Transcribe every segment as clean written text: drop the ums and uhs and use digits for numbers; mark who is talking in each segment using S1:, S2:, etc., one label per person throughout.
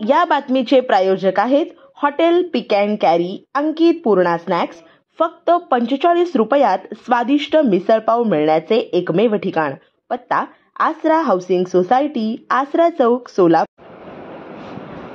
S1: या बातमीचे प्रायोजक आहेत hotel pick and carry Ankit Purna snacks. फक्त 45 रुपयात स्वादिष्ट मिसळपाव मिळण्याचे एकमेव ठिकाण। पत्ता आसरा हाऊसिंग सोसायटी, आसरा चौक, सोलापूर।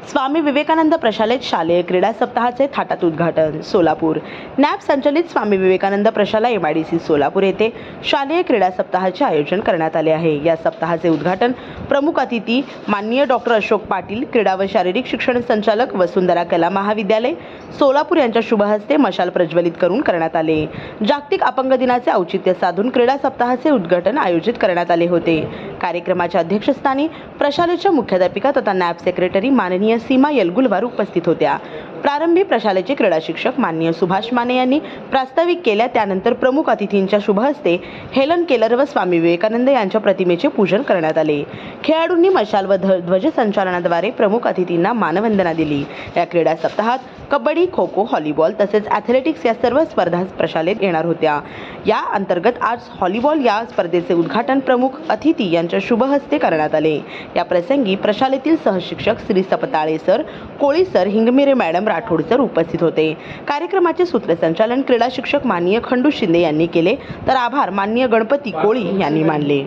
S1: स्वामी विवेकानंद प्रशालेत शालेय क्रीडा सप्ताहाचे थाटात उद्घाटन। सोलापूर नॅप संचलित स्वामी विवेकानंद प्रशाला MIDC सोलापूर येथे शालेय क्रीडा सप्ताहाचे आयोजन करण्यात आले आहे। या सप्ताहाचे उद्घाटन प्रमुख अतिथी माननीय डॉक्टर अशोक पाटील, क्रीडा व शारीरिक शिक्षण संचालक, वसुंधरा कला महाविद्यालय सोलापूर यांच्या शुभ हस्ते मशाल प्रज्वलित करून करण्यात आले। जागतिक अपंग दिनाचे औचित्य साधून क्रीडा सप्ताहाचे उद्घाटन आयोजित करण्यात आले होते। कार्यक्रमाच्या अध्यक्षस्थानी प्रशालेच्या मुख्याध्यापिका तथा नॅप सेक्रेटरी माननीय सीमा यलगुलवार उपस्थित होत्या। प्रारंभी प्रशालेचे क्रीडा शिक्षक माननीय सुभाष माने यांनी प्रास्ताविक केल्या। त्यानंतर प्रमुख अतिथींच्या शुभ हस्ते हेलन केलर व स्वामी विवेकानंद यांच्या प्रतिमेचे पूजन करण्यात आले। खेळाडूंनी मशाल व ध्वज संचालनाद्वारे प्रमुख अतिथींना मानवंदना दिली। या क्रीडा सप्ताहात कबड्डी, खो खो, व्हॉलीबॉल तसेच ॲथलेटिक्स या सर्व स्पर्धा प्रशालेत येणार होत्या। या अंतर्गत आज व्हॉलीबॉल या स्पर्धेचे उद्घाटन प्रमुख अतिथी यांच्या शुभ हस्ते करण्यात आले। या प्रसंगी प्रशालेतील सहशिक्षक Shri Sapatale sir, Koli sir, Hingmire madam, Rathod sir उपस्थित होते। कार्यक्रमाचे सूत्रसंचालन क्रीडा शिक्षक माननीय खंडू शिंदे यांनी केले, तर आभार माननीय गणपती कोळी यांनी मानले।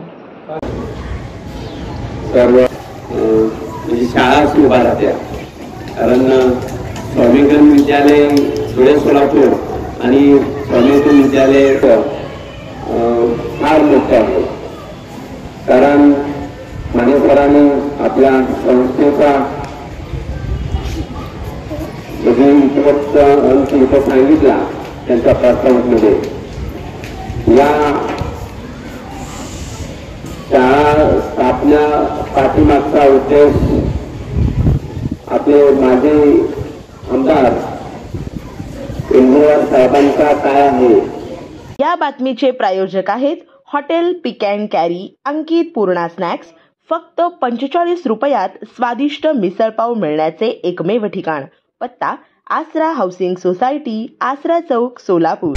S2: सर्व शाळा सुरू राहत्या, कारण स्वामी विवेकानंद विद्यालय धुळे सोलापूर आणि स्वामी विवेकानंद विद्यालय फार मोठं आहे, कारण माने सरांनी आपल्या संस्थेचा इथं सांगितला त्यांच्या प्रस्तावनेमध्ये। या शाळा स्थापना पाठीमागचा उद्देश आपले माजी आमदार इंद्रवार साहेबांचा काय आहे।
S1: या बातमीचे प्रायोजक आहेत hotel pick and carry Ankit Purna snacks. फक्त 45 रुपयात स्वादिष्ट मिसळपाव मिळण्याचे एकमेव ठिकाण। पत्ता आसरा हाऊसिंग सोसायटी, आसरा चौक, सोलापूर।